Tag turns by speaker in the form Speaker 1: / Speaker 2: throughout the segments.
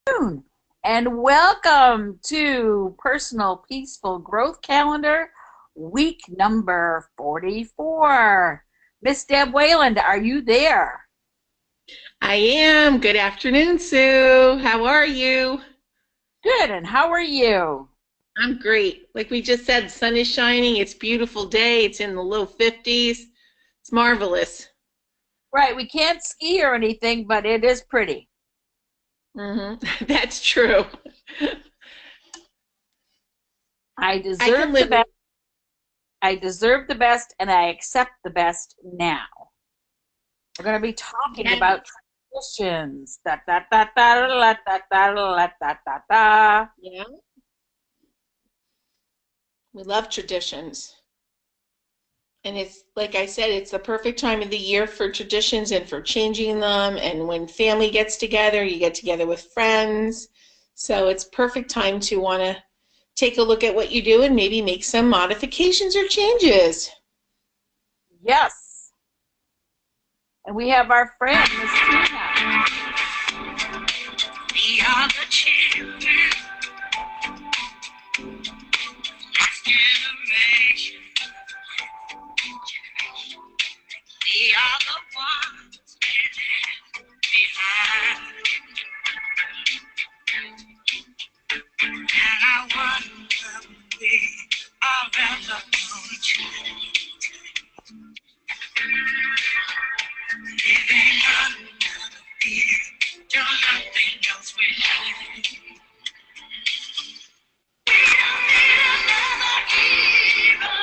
Speaker 1: afternoon, and welcome to Personal Peaceful Growth Calendar, week number 44. Miss Deb Weyland, are you there?
Speaker 2: I am. Good afternoon, Sue. How are you?
Speaker 1: Good, and how are you?
Speaker 2: I'm great. Like we just said, sun is shining. It's a beautiful day. It's in the low 50s. It's marvelous.
Speaker 1: Right, we can't ski or anything, but it is pretty.
Speaker 2: That's true.
Speaker 1: I
Speaker 2: I can
Speaker 1: deserve the
Speaker 2: live with.
Speaker 1: best. I deserve the best, and I accept the best now. We're going to be talking
Speaker 2: Yeah,
Speaker 1: about traditions. Da, da, da, da, da, da, da, da, da, da, da.
Speaker 2: yeah. We love traditions. And it's like I said, it's the perfect time of the year for traditions and for changing them. And when family gets together, you get together with friends. So it's perfect time to want to take a look at what you do and maybe make some modifications or changes.
Speaker 1: Yes. And we have our friend, Miss Tina.
Speaker 2: We are the children, next generation. We are the ones left behind. And I wonder when we are ever gonna change. Living under the fear, till nothing else remains. We don't need another hero.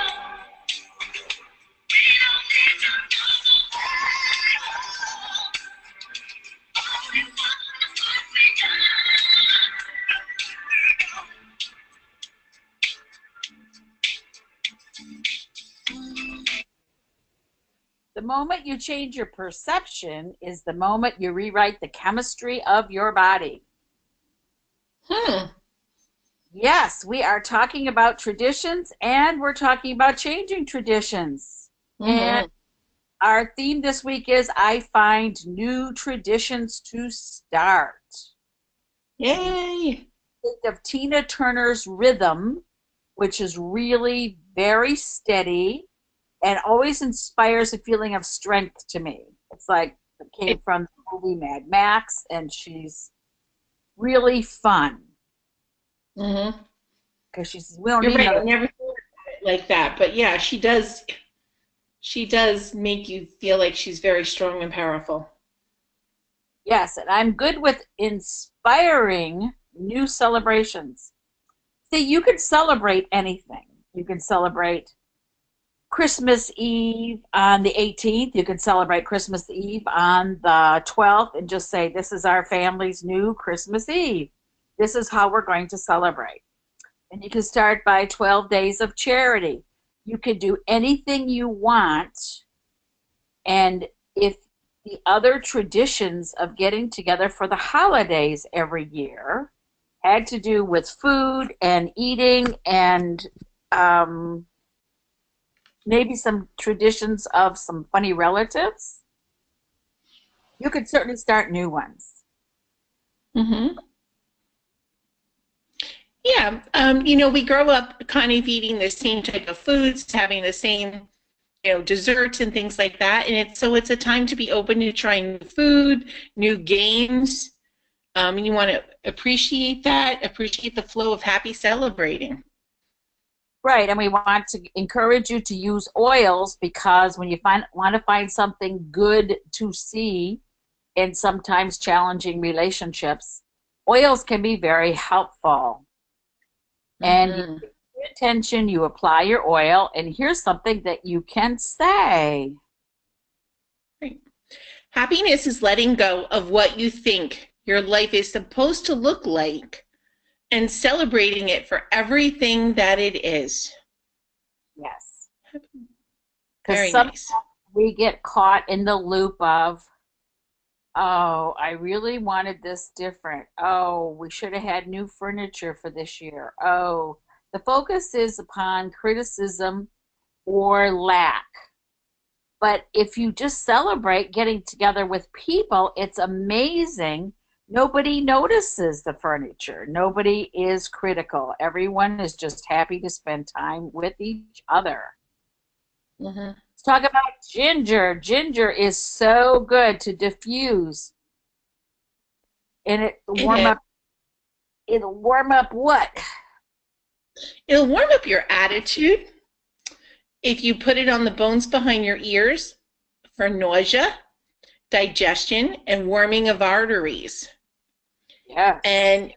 Speaker 2: We don't need to know the world. All we want is what we
Speaker 1: The moment you change your perception is the moment you rewrite the chemistry of your body.
Speaker 2: know.
Speaker 1: Yes, we are talking about traditions and we're talking about changing traditions. And
Speaker 2: Hmm.
Speaker 1: our theme this week is I find new traditions to start. And you
Speaker 2: Yay.
Speaker 1: think of Tina Turner's rhythm, which is really very steady and always inspires a feeling of strength to me. It's like it came from the movie Mad Max, and she's really fun
Speaker 2: Hmm.
Speaker 1: because she says, "We don't
Speaker 2: You're
Speaker 1: need
Speaker 2: right. I
Speaker 1: another."
Speaker 2: never thought about it like that. But yeah, she does. She does make you feel like she's very strong and powerful.
Speaker 1: Yes, and I'm good with inspiring new celebrations. See, you can celebrate anything. You can celebrate Christmas Eve on the 18th. You can celebrate Christmas Eve on the 12th and just say, this is our family's new Christmas Eve. This is how we're going to celebrate. And you can start by 12 days of charity. You can do anything you want. And if the other traditions of getting together for the holidays every year had to do with food and eating and um, maybe some traditions of some funny relatives, you could certainly start new ones.
Speaker 2: Hmm. Yeah. We grow up kind of eating the same type of foods, having the same, desserts and things like that. And it's a time to be open to trying new food, new games. And you want to appreciate that, appreciate the flow of happy celebrating.
Speaker 1: Right, and we want to encourage you to use oils because when you want to find something good to see in sometimes challenging relationships, oils can be very helpful. And you
Speaker 2: Hmm.
Speaker 1: pay attention, you apply your oil, and here's something that you can say.
Speaker 2: Right. Happiness is letting go of what you think your life is supposed to look like and celebrating it for everything that it is.
Speaker 1: Yes. Because
Speaker 2: Very
Speaker 1: sometimes
Speaker 2: nice.
Speaker 1: we get caught in the loop of, oh, I really wanted this different. Oh, we should have had new furniture for this year. Oh, the focus is upon criticism or lack. But if you just celebrate getting together with people, it's amazing. Nobody notices the furniture. Nobody is critical. Everyone is just happy to spend time with each other.
Speaker 2: Hmm.
Speaker 1: Let's talk about ginger. Ginger is so good to diffuse, and
Speaker 2: It is.
Speaker 1: it'll warm up what?
Speaker 2: It'll warm up your attitude if you put it on the bones behind your ears for nausea, digestion, and warming of arteries.
Speaker 1: Yes.
Speaker 2: And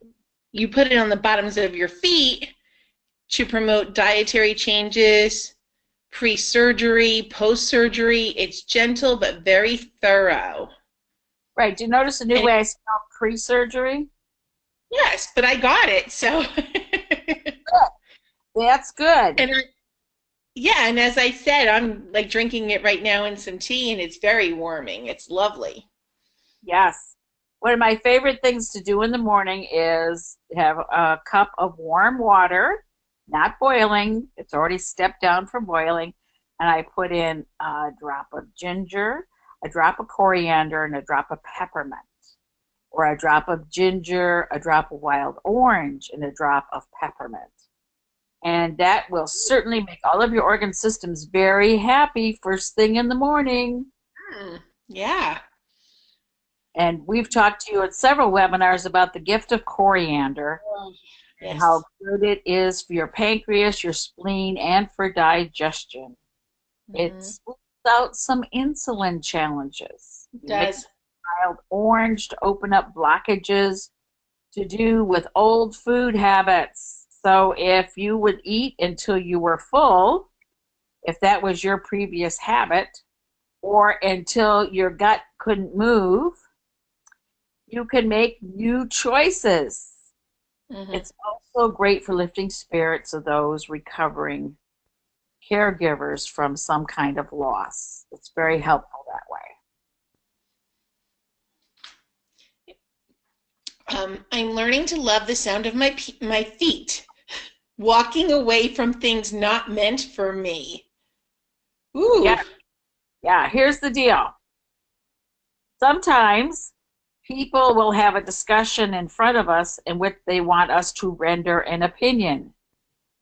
Speaker 2: you put it on the bottoms of your feet to promote dietary changes, pre-surgery, post-surgery. It's gentle but very thorough.
Speaker 1: Right. Do you notice the new
Speaker 2: And
Speaker 1: way I spell pre-surgery?
Speaker 2: yes, but I got it. So
Speaker 1: That's good.
Speaker 2: and yeah, and as I said, I'm like drinking it right now in some tea and it's very warming. It's lovely.
Speaker 1: Yes. One of my favorite things to do in the morning is have a cup of warm water, not boiling. It's already stepped down from boiling. And I put in a drop of ginger, a drop of coriander, and a drop of peppermint, or a drop of ginger, a drop of wild orange, and a drop of peppermint. And that will certainly make all of your organ systems very happy first thing in the morning.
Speaker 2: Hmm. Yeah.
Speaker 1: And we've talked to you at several webinars about the gift of coriander
Speaker 2: Oh,
Speaker 1: and how
Speaker 2: yes,
Speaker 1: good it is for your pancreas, your spleen, and for digestion. It
Speaker 2: hmm,
Speaker 1: smooths out some insulin challenges.
Speaker 2: it
Speaker 1: You mix
Speaker 2: does.
Speaker 1: wild orange to open up blockages to do with old food habits. So if you would eat until you were full, if that was your previous habit, or until your gut couldn't move, you can make new choices.
Speaker 2: Hmm.
Speaker 1: It's also great for lifting spirits of those recovering caregivers from some kind of loss. It's very helpful that way.
Speaker 2: I'm learning to love the sound of my feet walking away from things not meant for me.
Speaker 1: Yeah,
Speaker 2: Ooh.
Speaker 1: yeah. Here's the deal. Sometimes people will have a discussion in front of us in which they want us to render an opinion.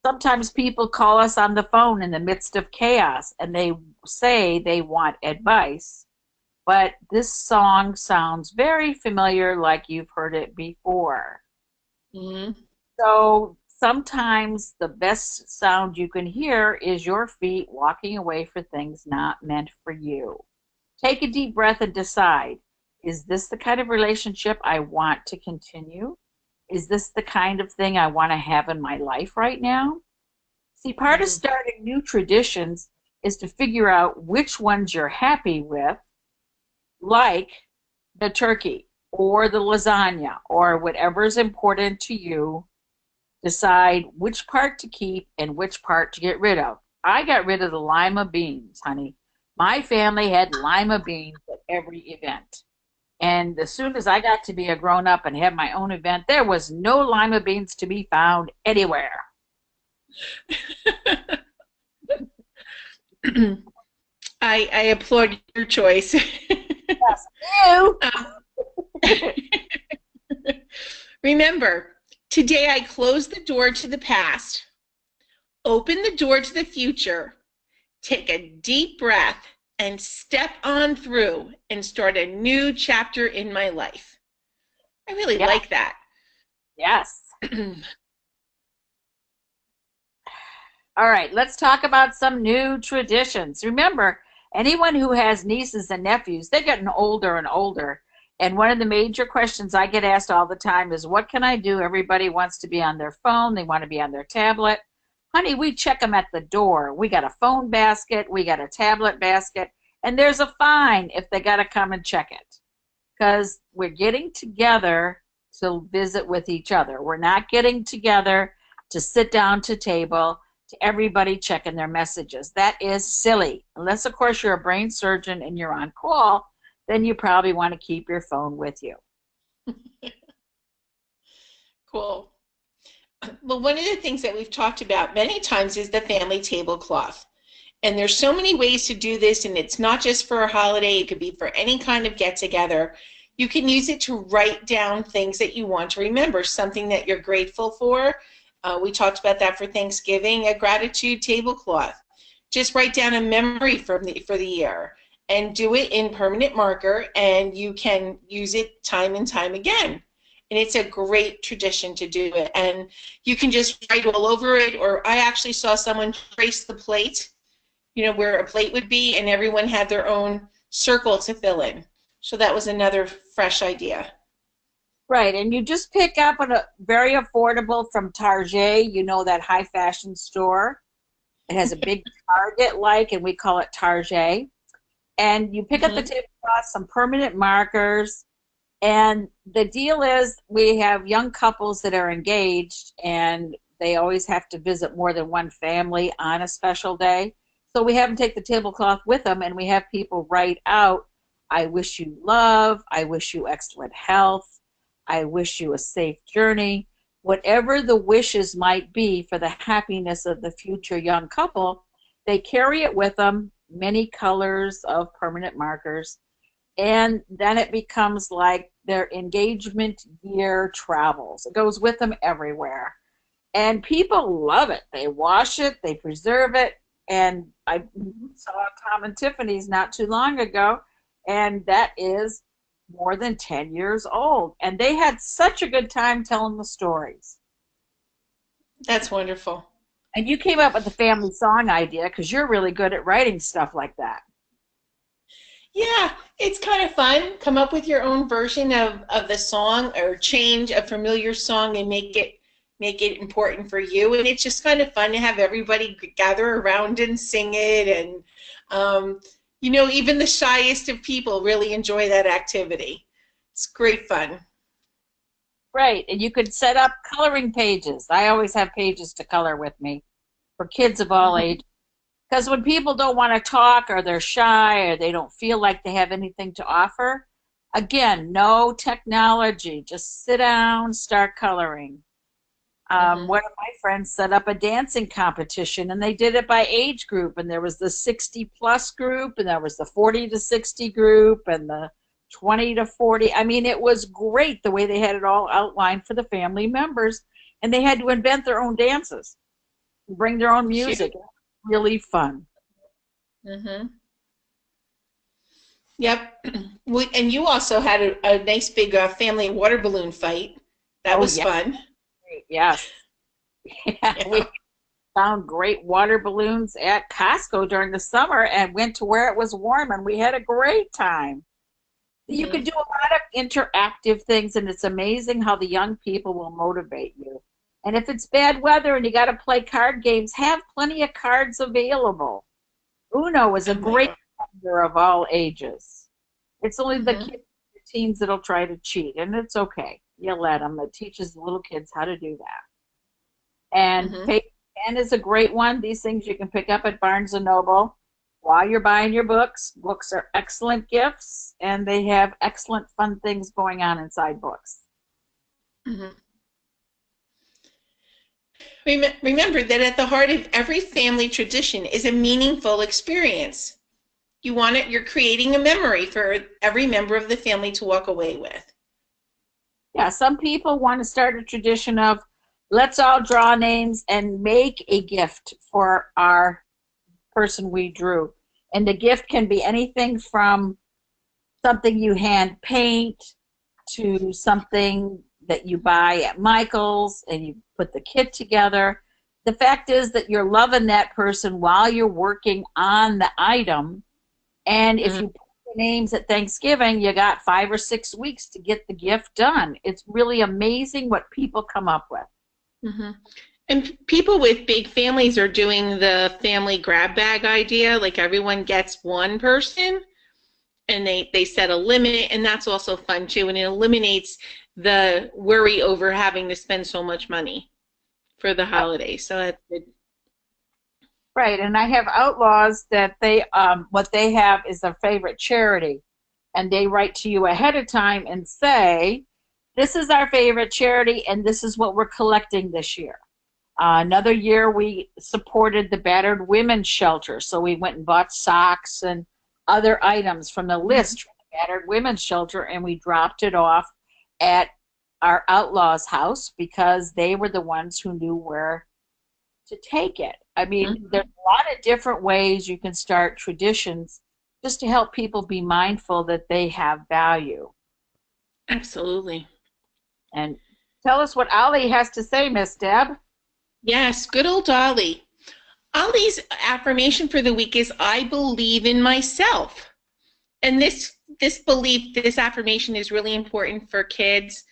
Speaker 1: Sometimes people call us on the phone in the midst of chaos and they say they want advice. But this song sounds very familiar, like you've heard it before.
Speaker 2: Hmm.
Speaker 1: So sometimes the best sound you can hear is your feet walking away for things not meant for you. Take a deep breath and decide, is this the kind of relationship I want to continue? Is this the kind of thing I want to have in my life right now? See, part of
Speaker 2: Hmm.
Speaker 1: starting new traditions is to figure out which ones you're happy with, like the turkey or the lasagna or whatever is important to you. Decide which part to keep and which part to get rid of. I got rid of the lima beans, honey. My family had lima beans at every event. And as soon as I got to be a grown up and have my own event, there was no lima beans to be found anywhere.
Speaker 2: I applaud your choice.
Speaker 1: Yes, you.
Speaker 2: Um, remember, today I close the door to the past, open the door to the future, take a deep breath, and step on through and start a new chapter in my life. I really
Speaker 1: Yeah,
Speaker 2: like that.
Speaker 1: yes. All right, let's talk about some new traditions. Remember, anyone who has nieces and nephews, they're getting older and older. And one of the major questions I get asked all the time is, what can I do? Everybody wants to be on their phone, they want to be on their tablet. Honey, we check them at the door. We got a phone basket, we got a tablet basket, and there's a fine if they got to come and check it. Because we're getting together to visit with each other. We're not getting together to sit down to table to everybody checking their messages. That is silly. Unless, of course, you're a brain surgeon and you're on call, then you probably want to keep your phone with you.
Speaker 2: Cool. Well, one of the things that we've talked about many times is the family tablecloth. And there's so many ways to do this, and it's not just for a holiday, it could be for any kind of get together. You can use it to write down things that you want to remember, something that you're grateful for. We talked about that for Thanksgiving, a gratitude tablecloth. Just write down a memory for the year and do it in permanent marker, and you can use it time and time again. And it's a great tradition to do it. And you can just write all over it, or I actually saw someone trace the plate, you know, where a plate would be, and everyone had their own circle to fill in. So that was another fresh idea.
Speaker 1: Right, and you just pick up a very affordable from Target, you know, that high fashion store. It has a big Target like, and we call it Target. And you pick up the
Speaker 2: Mm-hmm.
Speaker 1: tablecloth, some permanent markers, and the deal is we have young couples that are engaged, and they always have to visit more than one family on a special day. So we have them take the tablecloth with them, and we have people write out, I wish you love, I wish you excellent health, I wish you a safe journey. Whatever the wishes might be for the happiness of the future young couple, they carry it with them, many colors of permanent markers, and then it becomes like their engagement year travels. It goes with them everywhere. And people love it. They wash it, they preserve it, and I saw Tom and Tiffany's not too long ago, and that is more than 10 years old. And they had such a good time telling the stories.
Speaker 2: That's wonderful.
Speaker 1: And you came up with the family song idea because you're really good at writing stuff like that.
Speaker 2: Yeah, it's kind of fun. Come up with your own version of the song, or change a familiar song and make it important for you. And it's just kind of fun to have everybody gather around and sing it. And you know, even the shyest of people really enjoy that activity. It's great fun.
Speaker 1: Right, and you could set up coloring pages. I always have pages to color with me for kids of all
Speaker 2: Mhm.
Speaker 1: ages. Because when people don't want to talk, or they're shy, or they don't feel like they have anything to offer, again, no technology. Just sit down, start coloring.
Speaker 2: Mhm.
Speaker 1: One of my friends set up a dancing competition, and they did it by age group. And there was the 60 plus group, and there was the 40 to 60 group, and the 20 to 40. I mean, it was great the way they had it all outlined for the family members. And they had to invent their own dances, bring their own
Speaker 2: Cute.
Speaker 1: music. Really fun.
Speaker 2: Mhm. Yep. And you also had a nice big family water balloon fight. That
Speaker 1: Oh,
Speaker 2: was
Speaker 1: yeah,
Speaker 2: fun.
Speaker 1: yes. Yeah, we
Speaker 2: Yeah.
Speaker 1: found great water balloons at Costco during the summer and went to where it was warm, and we had a great time. You could
Speaker 2: Mhm.
Speaker 1: do a lot of interactive things, and it's amazing how the young people will motivate you. And if it's bad weather and you got to play card games, have plenty of cards available. Uno is a
Speaker 2: Oh my
Speaker 1: great
Speaker 2: God.
Speaker 1: number of all ages. It's only the
Speaker 2: Mhm.
Speaker 1: kids, the teens that'll try to cheat, and it's okay. You let them. It teaches the little kids how to do that. And
Speaker 2: Mhm.
Speaker 1: Paper Pen is a great one. These things you can pick up at Barnes and Noble while you're buying your books. Books are excellent gifts, and they have excellent fun things going on inside books.
Speaker 2: Mhm. Remember that at the heart of every family tradition is a meaningful experience. You want it, you're creating a memory for every member of the family to walk away with.
Speaker 1: Yeah, some people want to start a tradition of let's all draw names and make a gift for our person we drew. And the gift can be anything from something you hand paint to something that you buy at Michael's and you put the kit together. The fact is that you're loving that person while you're working on the item. And if
Speaker 2: Mhm.
Speaker 1: you put the names at Thanksgiving, you got 5 or 6 weeks to get the gift done. It's really amazing what people come up with.
Speaker 2: Mhm. And people with big families are doing the family grab bag idea, like everyone gets one person, and they set a limit, and that's also fun too, and it eliminates the worry over having to spend so much money for the holidays. So that's good.
Speaker 1: Right, and I have outlaws that what they have is their favorite charity, and they write to you ahead of time and say, "This is our favorite charity, and this is what we're collecting this year." Another year, we supported the battered women's shelter, so we went and bought socks and other items from the list, battered women's shelter, and we dropped it off at our outlaw's house because they were the ones who knew where to take it. I mean,
Speaker 2: Mhm.
Speaker 1: there's a lot of different ways you can start traditions just to help people be mindful that they have value.
Speaker 2: Absolutely.
Speaker 1: And tell us what Ollie has to say, Miss Deb.
Speaker 2: Yes, good old Dolly. Ollie's affirmation for the week is I believe in myself. And this belief, this affirmation is really important for kids,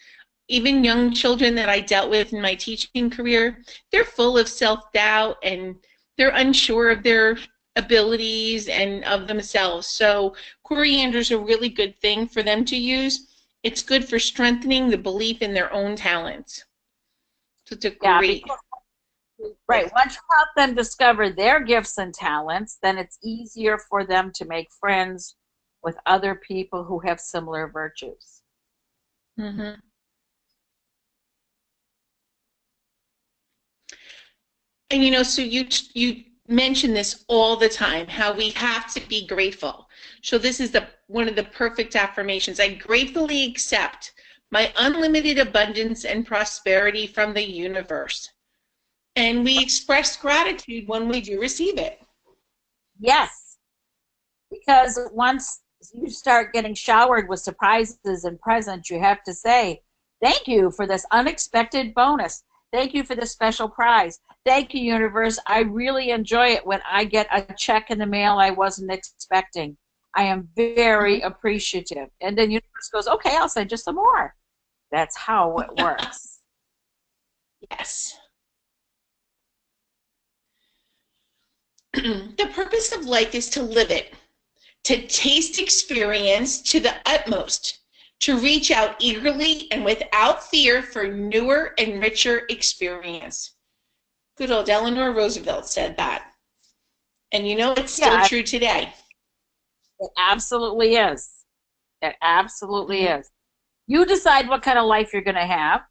Speaker 2: even young children that I dealt with in my teaching career. They're full of self-doubt and they're unsure of their abilities and of themselves. So coriander is a really good thing for them to use. It's good for strengthening the belief in their own talents. So it's a
Speaker 1: Yeah,
Speaker 2: great
Speaker 1: because right, once you help them discover their gifts and talents, then it's easier for them to make friends with other people who have similar virtues.
Speaker 2: Mhm. And so you mention this all the time, how we have to be grateful. So this is the one of the perfect affirmations. I gratefully accept my unlimited abundance and prosperity from the universe. And we express gratitude when we do receive it.
Speaker 1: Yes, because once you start getting showered with surprises and presents, you have to say, thank you for this unexpected bonus. Thank you for this special prize. Thank you, universe. I really enjoy it when I get a check in the mail I wasn't expecting. I am very appreciative. And then universe goes, okay, I'll send you some more. That's how it works.
Speaker 2: Yes. The purpose of life is to live it, to taste experience to the utmost, to reach out eagerly and without fear for newer and richer experience. Good old Eleanor Roosevelt said that. And it's still
Speaker 1: Yeah,
Speaker 2: true today.
Speaker 1: it absolutely is. It absolutely
Speaker 2: Mhm.
Speaker 1: is. You decide what kind of life you're going to have,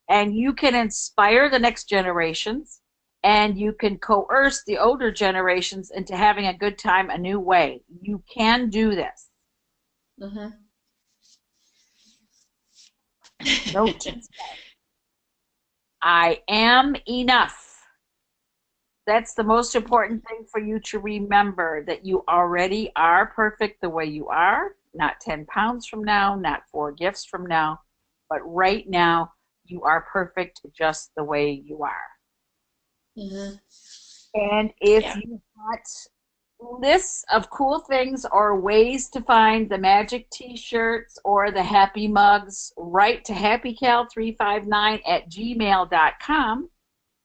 Speaker 1: and you can inspire the next generations, and you can coerce the older generations into having a good time a new way. You can do this.
Speaker 2: Mhm.
Speaker 1: Note, I am enough. That's the most important thing for you to remember, that you already are perfect the way you are, not 10 pounds from now, not 4 gifts from now, but right now you are perfect just the way you are.
Speaker 2: Mhm.
Speaker 1: And if
Speaker 2: Yeah.
Speaker 1: you want lists of cool things or ways to find the magic t-shirts or the happy mugs, write to happycal359@gmail.com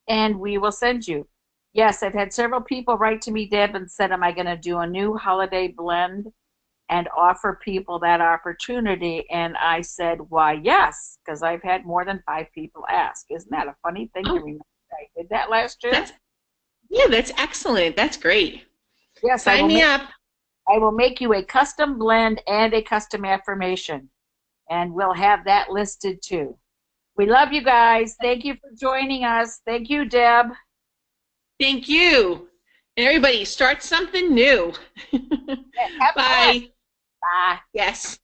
Speaker 1: and we will send you. Yes, I've had several people write to me, Deb, and said, am I going to do a new holiday blend and offer people that opportunity? And I said, why, yes, because I've had more than 5 people ask. Isn't that a funny thing to
Speaker 2: Oh,
Speaker 1: remember? I did that last year.
Speaker 2: that's yeah, that's excellent. That's great.
Speaker 1: Yes,
Speaker 2: Sign me up.
Speaker 1: I will make you a custom blend and a custom affirmation, and we'll have that listed too. We love you guys. Thank you for joining us. Thank you, Deb.
Speaker 2: Thank you. And everybody, start something new.
Speaker 1: Have fun.
Speaker 2: Bye.
Speaker 1: Bye.
Speaker 2: Yes.